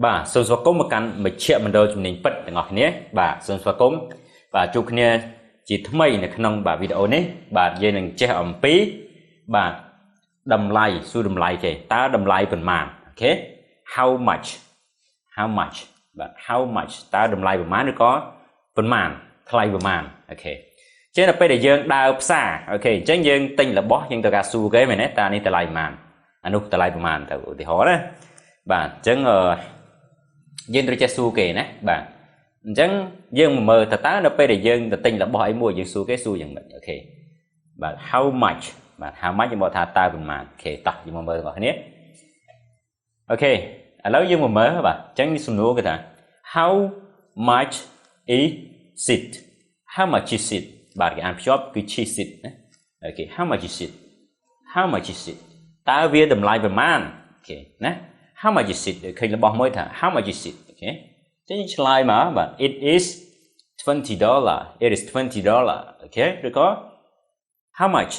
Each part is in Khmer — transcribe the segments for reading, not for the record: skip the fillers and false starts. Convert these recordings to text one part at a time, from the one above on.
បាទសូមស្វាគមន៍មកកាន់មជ្ឈមណ្ឌលជំនាញពិតទាំងអស់គ្នាបាទសូមស្វាគមន៍បាទជួបគ្នាជាថ្មីនៅក្នុងបាទវីដេអូនេះបាទយើងនឹងចេះអំពីបាទតម្លៃសួរតម្លៃគេតើតម្លៃប៉ុន្មានអូខេ how much បាទ how much តើតម្លៃប៉ុន្មានឬក៏ប៉ុន្មានថ្លៃប៉ុន្មានអូខេចឹងដល់ពេលដែលយើងដើរផ្សារអូខេអញ្ចឹងយើងទិញរបស់យើងត្រូវការសួរគេមែនទេតើនេះតម្លៃប៉ុន្មានអានោះតម្លៃប៉ុន្មានទៅឧទាហរណ៍ណាបាទអញ្ចឹងយើងត្រូវចេះសួរគេណាបាទអញ្ចឹងយើងមើលតើនៅពេលដែលយើងទៅទិញរបស់អីមួយយើងសួរគេសួរយ៉ាងម៉េចអូខេបាទ how much បាទ how much យើងบอกថាតើប៉ុន្មានអូខេតោះយើងមកមើលរបស់គ្នាអូខេឥឡូវយើងមកមើលបាទអញ្ចឹងសំណួរគេថា how much is it how much is it បាទគេអានភ្ជាប់គឺ is it ណាអូខេ how much is it តើវាតម្លៃប៉ុន្មានអូខេណា how much is it ឃើញរបស់មួយថា how much is it អូខេចឹងឆ្លើយមកបាទ it is $20 it is $20 អូខេឬក៏ how much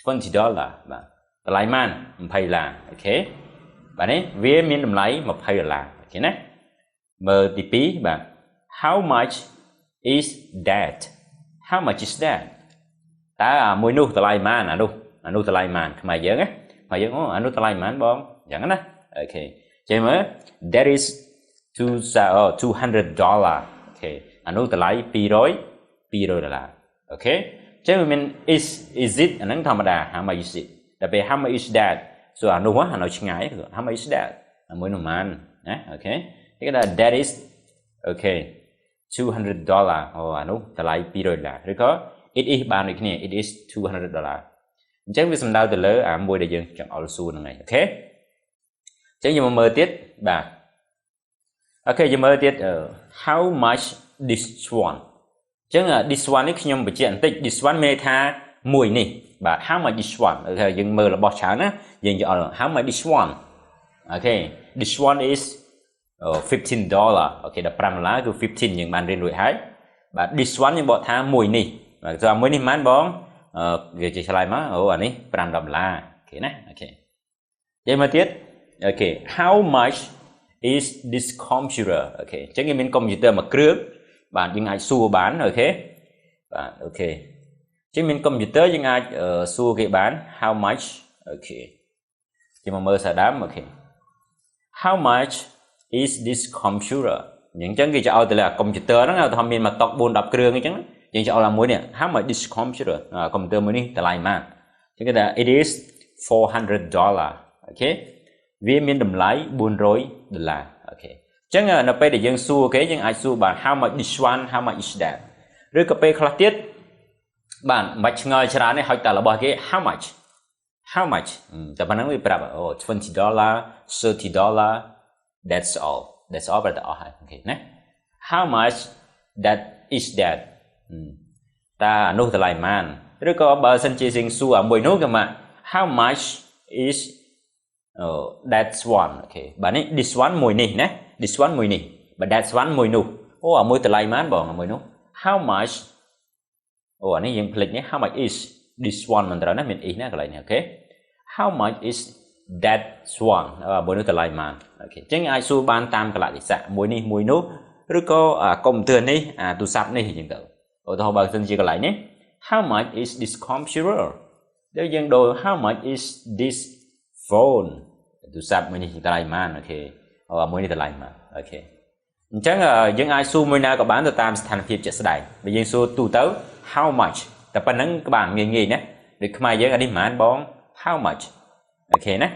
$20 បាទតម្លៃប៉ុន្មាន$20អូខេបាទនេះវាមានតម្លៃ$20អូខេណាមើលទី2បាទ how much is that តើអាមួយនោះតម្លៃប៉ុន្មានអានោះតម្លៃប៉ុន្មានខ្មែរយើងណាខ្មែរយើងអូអានោះតម្លៃប៉ុន្មានបងអញ្ចឹងណាអូខេចេះមើល that is $200 អូខេអានោះតម្លៃ$200អូខេចេះវាមាន is it អាហ្នឹងធម្មតា how much is it តែពេល how much is that ဆိုអានោះអានោះឆ្ងាយ how much is that អាមួយនោះប៉ុន្មានណាអូខេគេថា that is អូខេ$200អូអានោះតម្លៃ$200ឬក៏ it is បានដូចគ្នា it is $200អញ្ចឹងវាសំដៅទៅលើអាមួយដែលយើងចង់ឲ្យសួរហ្នឹងឯងអូខេអញ្ចឹងយើងមកមើលទៀតបាទអូខេយើងមើលទៀត how much this one អញ្ចឹង this one នេះខ្ញុំបញ្ជាក់បន្តិច this one មានន័យថាមួយនេះបាទ how much this one អូខេយើងមើលរបស់ច្រើនណាយើងយក how much this one អូខេ this one is $15អូខេ$15គឺ15យើងបានរៀនរួចហើយបាទ this one យើងបកថាមួយនេះបាទဆိုមួយនេះប៉ុន្មានបងគេជាឆ្លើយមកអូអានេះ$5អូខេណាអូខេនិយាយមកទៀតអូខេ how much is this computer អូខេអញ្ចឹងគេមានកុំព្យូទ័រមួយគ្រឿងបាទយើងអាចសួរបានអូខេបាទអូខេអញ្ចឹងមានកុំព្យូទ័រយើងអាចសួរគេបាន how much អូខេយើងមកមើលសាដើមអូខេ how much is this computer អញ្ចឹងគេจะឲ្យទៅលើកុំព្យូទ័រហ្នឹងថាមានមកតុក4-10គ្រឿងអញ្ចឹងយើងจะឲ្យមួយនេះ how much this computer កុំព្យូទ័រមួយនេះតម្លៃប៉ុន្មានអញ្ចឹងគេថា it is $400អូខេវាមានតម្លៃ$400អូខេអញ្ចឹងនៅពេលដែលយើងសួរគេយើងអាចសួរបាន how much this one how much is that ឬក៏ពេលខ្លះទៀតបាទមិនបាច់ឆ្ងល់ច្រើនទេហុចតែរបស់គេ how much តែប៉ុណ្្នឹងវាប្រាប់អូ$20 $30 that's all ប្រហែលអស់ហើយអូខេណា how much that is that តើអានោះតម្លៃប៉ុន្មានឬក៏បើសិនជាយើងសួរអាមួយនោះគេមក how much is that's one អូខេបាទនេះ this one មួយនេះណា this one មួយនេះបាទ that's one មួយនោះអូអាមួយតម្លៃប៉ុន្មានបងអាមួយនោះ how much អូអានេះយើងភ្លេចនេះ how much is this one មិនត្រូវណាមាន is ណាកន្លែងនេះអូខេ how much is that one មួយនោះតម្លៃប៉ុន្មានអូខេអញ្ចឹងអាចសួរបានតាមកលៈទេសៈមួយនេះមួយនោះឬក៏កុំព្យូទ័រនេះទូរស័ព្ទនេះអញ្ចឹងទៅឧទាហរណ៍បើសិនជាកន្លែងនេះ how much is this computer ដែលយើងដូរ how much is this phone ទូរស័ព្ទមួយនេះតម្លៃប៉ុន្មានអូខេមួយនេះតម្លៃប៉ុន្មានអូខេអញ្ចឹងយើងអាចសួរមួយណាក៏បានទៅតាមស្ថានភាពជាក់ស្ដែងបើយើងសួរទូទៅ how much តែប៉ុណ្្នឹងក៏បានងាយណាដូចខ្មែរយើងអានេះប៉ុន្មានបង how much អូខេណា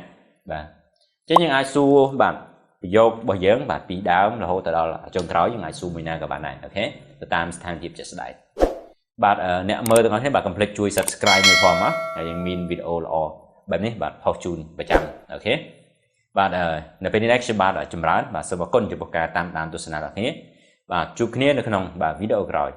បាទអញ្ចឹងយើងអាចសួរបាទប្រយោគរបស់យើងបាទពីដើមរហូតទៅដល់ចុងក្រោយយើងអាចសួរមួយណាក៏បានដែរអូខេទៅតាមស្ថានភាពជាក់ស្ដែងបាទអ្នកមើលទាំងអស់គ្នាបាទកុំភ្លេចជួយ subscribe មួយផងមកហើយយើងមានវីដេអូល្អបែបនេះបាទផុសជូនប្រចាំអូខេបាទនៅពេលនេះខ្ញុំបាទចម្រើនបាទសូមអរគុណចំពោះការតាមដានទស្សនារបស់គ្នាបាទជួបគ្នានៅក្នុងបាទវីដេអូក្រោយ